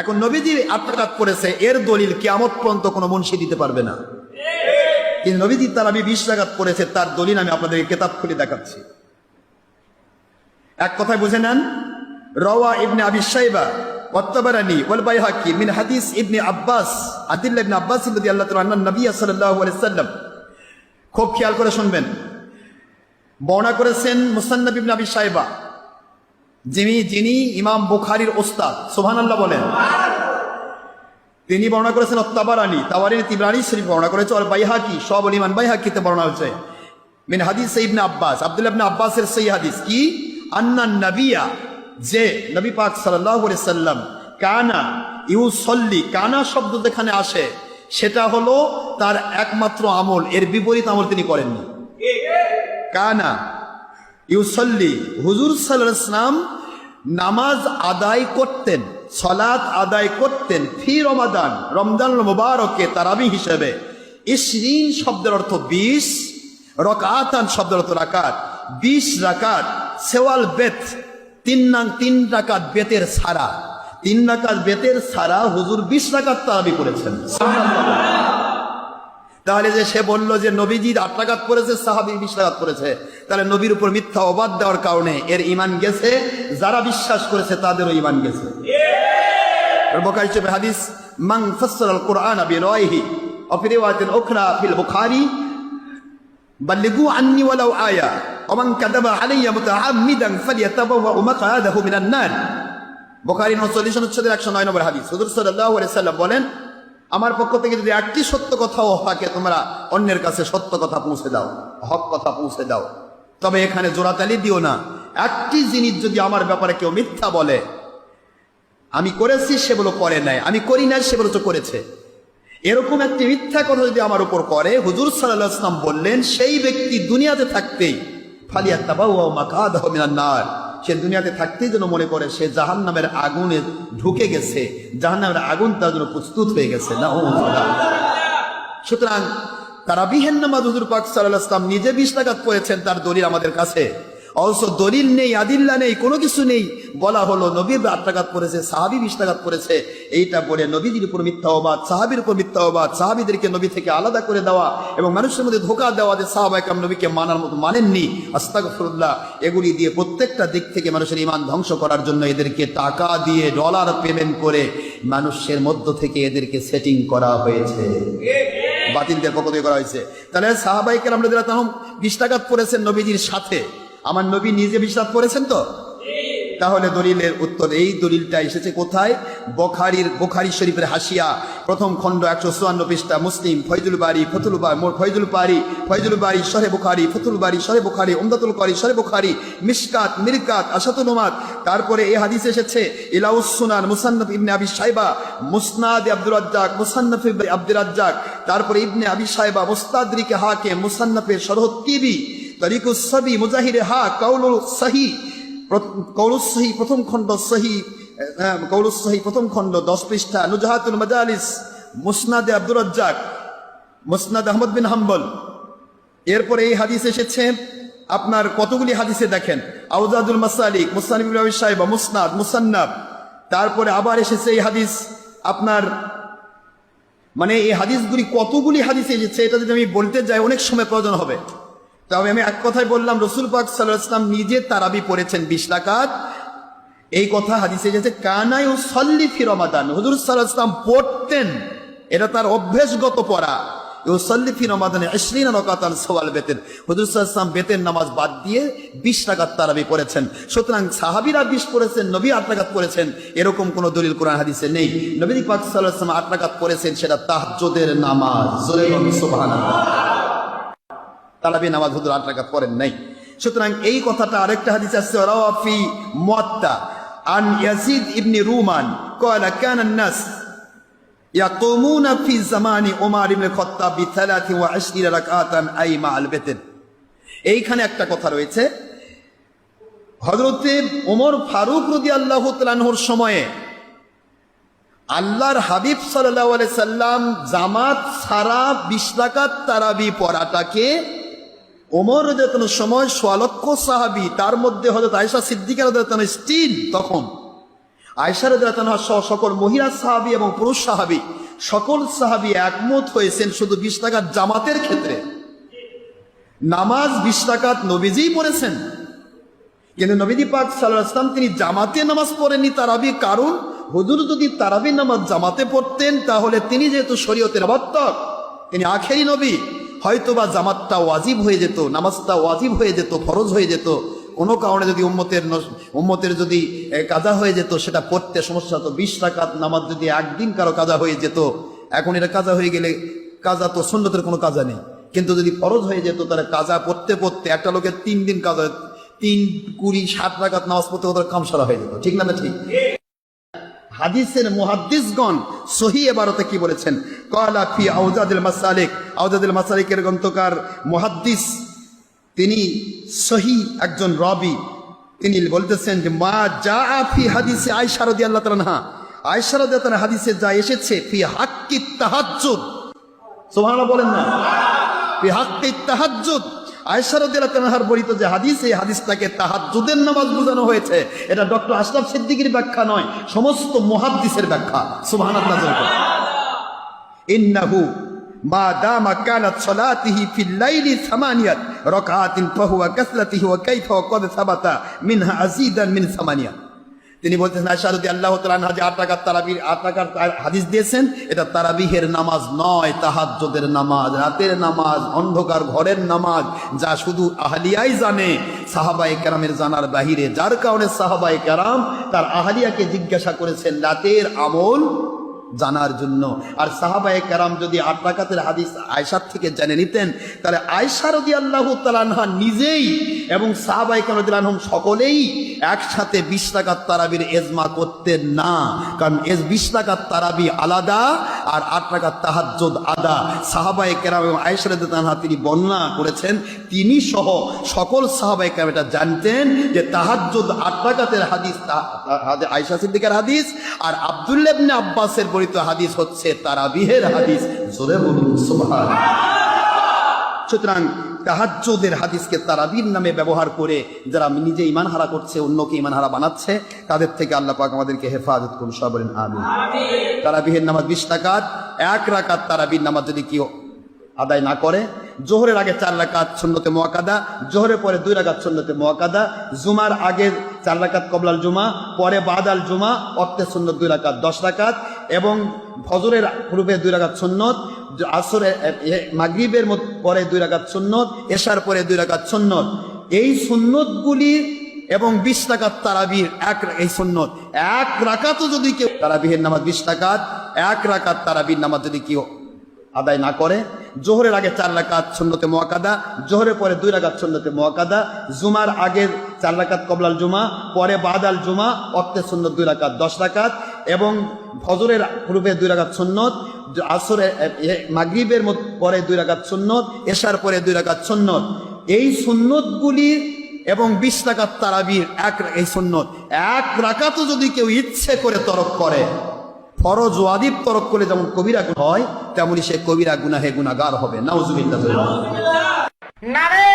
এখন নবীজি 8 রাকাত পড়েছে, এর দলিল কিয়ামত পর্যন্ত কোনো মুনশি দিতে পারবে না। কিন্তু নবীজি তারাবি 20 রাকাত পড়েছে, তার দলিল আমি আপনাদেরকে কিতাব খুলে দেখাচ্ছি। এক কথায় বুঝে নেন, রওয়া ইবনে আবি শাইবা ওয়াত-তাবারানি ওয়াল বাইহাকি মিন হাদিস ইবনে আব্বাস, আব্দুল্লাহ ইবনে আব্বাস রাদিয়াল্লাহু তাআলা আন নবী সাল্লাল্লাহু আলাইহি ওয়াসাল্লাম, খুব খেয়াল করে শুনবেন, বর্ণনা করেছেন মুসান্নাফ ইবনে আবি শাইবা, যিনি ইমাম বুখারীর ওস্তাদ, সুবহানাল্লাহ বলেন। তিনি বর্ণনা করেছেন আত-তাবারানি, তিবরানি শরীফ বর্ণনা করেছে, আর বাইহাকি, শুআবুল ঈমান বাইহাকিতে বর্ণনা হয়েছে মিন হাদিস ইবনে আব্বাস, আব্দুল্লাহ ইবনে আব্বাসের সেই হাদিস কি, আন্নান নবিয়া, যে নবী পাক সাল্লাল্লাহু আলাইহি সাল্লাম, কানা ইউসাল্লি, কানা শব্দ যেখানে আসে সেটা হলো তার একমাত্র আমল, এর বিপরীত আমল তিনি করেননি। কানা ইউসাল্লি, হুজুর সাল্লাল্লাহু আলাইহি সাল্লাম নামাজ আদায় করতেন, সালাত আদায় করতেন, ফি রমাদান, রমজানুল মুবারকে তারাবি হিসেবে, 20 শব্দের অর্থ 20, রাকাতান শব্দের অর্থ রাকাত, 20 রাকাত, সেওয়াল বেত, 3 রাকাত বেতের সারা, 3 রাকাত বেতের সারা হুজুর 20 রাকাত তারাবি করেছেন। তাহলে যে সে বলল যে নবীজি 8 রাকাত পড়েছে, সাহাবী 20 রাকাত পড়েছে, তাহলে নবীর উপর মিথ্যা অবাদ দেওয়ার কারণে এর ঈমান গেছে, যারা বিশ্বাস করেছে তাদেরও ঈমান গেছে। বুখারী শরীফের হাদিস, মান ফাসসারাল কুরআনা বিরাইহি ওয়া ফি রিওয়ায়াতিন উখরা ফিল বুখারী বাল্লিগু আন্নি ওয়ালাউ আয়া ওয়া মান কাযাবা আলাইয়া মুতাআম্মিদান ফালিয়াতাবাওয়া মাকআদাহু মিনান নার। বুখারী 49 অনুচ্ছেদের 109 নম্বর হাদিস, হুজুর সাল্লাল্লাহু আলাইহি সাল্লাম বলেন, আমার পক্ষ থেকে যদি একটি সত্য কথাও থাকে, তোমরা অন্যের কাছে সত্য কথা পৌঁছে দাও, হক কথা পৌঁছে দাও, তবে এখানে জোড়াতালি দিও না। একটি জিনিস যদি আমার ব্যাপারে কেউ মিথ্যা বলে, আমি করেছি সে বলো করে নাই, আমি করি নাই সে বলো তো করেছে, এরকম একটি মিথ্যা কথা যদি আমার উপর করে, হুজুর সাল্লাল্লাহু আলাইহি ওয়াসাল্লাম বললেন সেই ব্যক্তি দুনিয়াতে থাকতেই ফালিয়াতাবাওয়া মাকআদাহু মিনান নার, সে দুনিয়াতে থাকতেই যেন মনে করে সে জাহান্নামের আগুনে ঢুকে গেছে, জাহান্নামের আগুন তার জন্য প্রস্তুত হয়ে গেছে। নাউযুবিল্লাহ। সুতরাং তারাবিহের নামাজ হুজুর পাক সাল্লাল্লাহু আলাইহি ওয়াসাল্লাম নিজে 20 রাকাত পড়েছেন, তার দলিল আমাদের কাছে, অবশ্য দলিল নেই, আদিল্লা নেই, কোনো কিছু নেই, বলা হলো নবী 8 রাকাত পড়েছে, সাহাবী 20 রাকাত পড়েছে, এইটা বলে নবীজির উপর মিথ্যা অবাদ, সাহাবীর উপর মিথ্যা অবাদ, সাহাবীদেরকে নবী থেকে আলাদা করে দেওয়া এবং মানুষের মধ্যে ধোঁকা দেওয়া যে সাহাবায়ে কেরাম নবীকে মানার মতো মানেননি, আস্তাগফিরুল্লাহ, এগুলি দিয়ে প্রত্যেকটা দিক থেকে মানুষের ঈমান ধ্বংস করার জন্য এদেরকে টাকা দিয়ে, ডলার পেমেন্ট করে মানুষের মধ্য থেকে এদেরকে সেটিং করা হয়েছে, বাতিলদের পক্ষ থেকে করা হয়েছে। তাহলে সাহাবায়ে কেরাম রাদিয়াল্লাহু তাআলা 20 রাকাত পড়েছেন নবীজির সাথে, আমার নবী নিজে 20 রাকাত পড়েছেন তো? তাহলে দলিলের উত্তর, এই দলিলটা এসেছে কোথায়? বুখারী শরীফের হাসিয়া, প্রথম খণ্ড 154 পৃষ্ঠা, মুসলিম, ফয়জুল বারী, ফয়জুল বারী শরহে বুখারী, ফতুল বারী শরহে বুখারী, উমদাতুল কারী শরহে বুখারী, মিশকাত, মিরকাত, আশাতুল উমাদ। তারপরে এই হাদিস এসেছে ইলাউস সুনান, মুসান্নাফ ইবনে আবি শাইবা, মুসনাদ আব্দুর রাজ্জাক, মুসান্নাফ আব্দুর রাজ্জাক, তারপরে ইবনে আবি শাইবা, মুস্তাদরিকে হাকিম, মুসান্নাফে শরহ তিবি, তারিকুস সাবি, মুজাহিরে হা, কাউলুস সহি, প্রথম খণ্ড সহি, কাউলুস সহি প্রথম খণ্ড 10 পৃষ্ঠা, নুজহাতুল মাজালিস, মুসনাদে আব্দুর রাজ্জাক, মুসনাদ আহমদ বিন হাম্বল। এরপরে এই হাদিস এসেছে আপনার কতগুলি হাদিসে দেখেন, আউজাদুল মাসালিক, মুসনাদ ইবনে আবি শাইবা, মুসনাদ, মুসান্নাফ। তারপরে আবার এসেছে এই হাদিস আপনার, মানে এই হাদিসগুলি কতগুলি হাদিসে এসেছে, এটা যদি আমি বলতে যাই অনেক সময় প্রয়োজন হবে। তবে আমি এক কথাই বললাম, রাসূল পাক সাল্লাল্লাহু আলাইহি ওয়াসাল্লাম নিজে তারাবি পড়েছেন 20 রাকাত, এই কথা হাদিসে এসেছে। কানা ইউসাল্লি ফি রমাদান, হুজুর সাল্লাল্লাহু আলাইহি ওয়াসাল্লাম পড়তেন, এটা তার অভ্যাসগত পড়া। ইউসাল্লি ফি রমাদানে 20 রাকাতান সওয়াল বেতের, হুজুর সাল্লাল্লাহু আলাইহি ওয়াসাল্লাম বেতের নামাজ বাদ দিয়ে 20 রাকাত তারাবি পড়েছেন। সুতরাং সাহাবীরা 20 পড়েছেন, নবী 8 রাকাত পড়েছেন, এরকম কোন দলিল কোরআন হাদিসে নেই। নবী পাক সাল্লাল্লাহু আলাইহি ওয়াসাল্লাম 8 রাকাত পড়েছেন, সেটা তাহাজ্জুদের নামাজ। জোরে বলুন সুবহানাল্লাহ। তারাবি নামাজ হুজুর 8 রাকাত পড়েন নাই। সুতরাং এই কথাটা আরেকটা হাদিস আছে, রাওয়া ফি মুয়াত্তা আন ইয়াজিদ ইবনে রুমান ক্বালা কানা الناس ইয়াকুমুনা ফি জামানি উমর ইবনে খাত্তাব বি 23 রাকাতান আই মা'আল বিতর। এইখানে একটা কথা রয়েছে, হযরতে ওমর ফারুক রাদিয়াল্লাহু তাআলা আনহুর সময়ে আল্লাহর হাবিব সাল্লাল্লাহু আলাইহি সাল্লাম জামাত ছাড়া 20 রাকাত তারাবি পড়াটাকে ওমর রাদিয়াল্লাহু তাআলার সময় 6 লক্ষ সাহাবী, তার মধ্যে হযরত আয়েশা সিদ্দিকা রাদিয়াল্লাহু তাআলা স্টিল তখন আয়েশা রাদিয়াল্লাহু আনহা সহ সকল মহিলা সাহাবী এবং পুরুষ সাহাবী সকল সাহাবী একমত হয়েছেন শুধু 20 রাকাত জামাতের ক্ষেত্রে। নামাজ 20 রাকাত নবীজিই পড়েছেন, কিন্তু নবীজি পাক সাল্লাল্লাহু আলাইহি ওয়াসাল্লাম তিনি জামাতে নামাজ পড়েননি তারাবি। কারণ হুজুর যদি তারাবি নামাজ জামাতে পড়তেন তাহলে তিনি যেহেতু শরীয়তের অবতার, তিনি আখেরি নবী, হয়তোবা জামাতটা ওয়াজিব হয়ে যেত, নামাজটা ওয়াজিব হয়ে যেত, ফরজ হয়ে যেত। কোনো কারণে যদি উম্মতের যদি কাজা হয়ে যেত সেটা পড়তে সমস্যা হতো। 20 রাকাত নামাজ যদি একদিন কারো কাজা হয়ে যেত, এখন এটা কাজা হয়ে গেলে, কাজা তো সুন্নতের কোনো কাজা নেই, কিন্তু যদি ফরজ হয়ে যেত তাহলে কাজা পড়তে পড়তে একটা লোকের 3 দিন কাজা, 3, 20, 60 রাকাত নামাজ পড়তে ওদের কামসারা হয়ে যেত। ঠিক না? ঠিক। হাদিসের মুহাদ্দিসগণ সহিহ ইবারতে কি বলেছেন? ক্বালা ফি আওজাদিল মাসালিক, আওজাদিল মাসালিকের গ্রন্থকার মুহাদ্দিস, তিনি সহিহ একজন রাবী, তিনি বলতেছেন যে মা জাআ ফি হাদিসে আয়েশা রাদিয়াল্লাহু তাআলা আনহা, আয়েশা রাদিয়াল্লাহু তাআলা হাদিসে যা এসেছে ফি হাক্কিত তাহাজ্জুদ, সুবহানাল্লাহ বলেন না, ফি হাক্কিত তাহাজ্জুদ, আয়েশা রাদিয়াল্লাহু তাআলার বর্ণিত যে হাদিস, এই হাদিসটাকে তাহাজ্জুদের নামাজ বোঝানো হয়েছে। এটা ডক্টর আশরাফ সিদ্দিকীর ব্যাখ্যা নয়, সমস্ত মুহাদ্দিসের ব্যাখ্যা। সুবহানাল্লাহ। ইন্নাহু মা দামা কানাত সালাতিহি ফিল লাইলি 8 রাকাতিন ফাহুয়া কাসলাতিহি ওয়া কাইফা ক্বাদ সাবাতা মিনহা আযীদান মিন 8। তিনি বলতেছেন আয়েশা রাদিয়াল্লাহু তাআলা আনহা যে 8 রাকাত তারাবির 8 রাকাত হাদিস দিয়েছেন, এটা তারাবিহের নামাজ নয়, তাহাজ্জুদের নামাজ, রাতের নামাজ, অন্ধকার ঘরের নামাজ, যা শুধু আহলিয়াই জানে, সাহাবায়ে কেরামের জানার বাহিরে। যার কারণে সাহাবায়ে কেরাম তার আহলিয়াকে জিজ্ঞাসা করেছেন রাতের আমল জানার জন্য। আর সাহাবায়ে কেরাম যদি 8 রাকাতের হাদিস আয়েশার থেকে জেনে নিতেন, তাহলে আয়েশা রাদিয়াল্লাহু তাআলা আনহা নিজেই এবং সাহাবায়ে কেরাম রাদিয়াল্লাহু আনহুম সকলেই একসাথে 20 রাকাত তারাবির ইজমা করতেন না। কারণ 20 রাকাত তারাবি আলাদা আর 8 রাকাত তাহাজ্জুদ আলাদা। সাহাবায়ে কেরাম এবং আয়েশা রাদিয়াল্লাহু আনহা তিনি বর্ণনা করেছেন, তিনি সহ সকল সাহাবায়ে কেরাম এটা জানতেন যে তাহাজ্জুদ 8 রাকাতের হাদিস আয়েশা সিদ্দিকার হাদিস, আর আব্দুল্লাহ ইবনে আব্বাসের বর্ণিত হাদিস হচ্ছে তারাবিহের হাদিস। জোরে বলুন সুবহানাল্লাহ। সুতরাং তাহাজ্জুদের হাদিসকে তারাবির নামে ব্যবহার করে যারা নিজে ঈমান হারা করছে, অন্যকে ঈমান হারা বানাচ্ছে, তাদের থেকে আল্লাহ পাক আমাদেরকে হেফাজত করুন। সবাই বলেন আমিন। তারাবিহের নামাজ 20 রাকাত, 1 রাকাত তারাবির নামাজ যদি কেউ আদায় না করে, জোহরের আগে 4 রাকাত সুন্নতে মুআক্কাদা, জোহরের পরে 2 রাকাত সুন্নতে মুআক্কাদা, জুমার আগে 4 রাকাত কবলাল জুমা, পরে বাদাল জুমা, অর্থে সুন্নত 2 রাকাত 10 রাকাত, এবং ফজরের পূর্বে 2 রাকাত সুন্নত, আসরে মাগরিবের পরে 2 রাকাত সুন্নত, এশার পরে 2 রাকাত সুন্নত। এই সুন্নতগুলি এবং 20 রাকাত তারাবির এই সুন্নত 1 রাকাতও যদি কেউ, তারাবিহের নামাজ 20 রাকাত, 1 রাকাত তারাবির নামাজ যদি কেউ আদায় না করে, জোহরের আগে 4 রাকাত সুন্নতে মুআক্কাদা, জোহরের পরে 2 রাকাত সুন্নতে মুআক্কাদা, জুমার আগে 4 রাকাত কবলাল জুমা, পরে বাদাল জুমা, অর্থে সুন্নত 2 রাকাত 10 রাকাত, এবং ফজরের পূর্বে 2 রাকাত সুন্নত, আসরে মাগরিবের পরে 2 রাকাত সুন্নত, এশার পরে 2 রাকাত সুন্নত। এই সুন্নতগুলি এবং 20 রাকাত তারাবির এই সুন্নত 1 রাকাতও যদি কেউ ইচ্ছে করে তরক করে, ফরজ ওয়াজিব তরক করলে যেমন কবিরা গুনাহ হয়, তেমনি সে কবিরা গুনাহে গুনাহগার হবে। নাউজুবিল্লাহ। নারে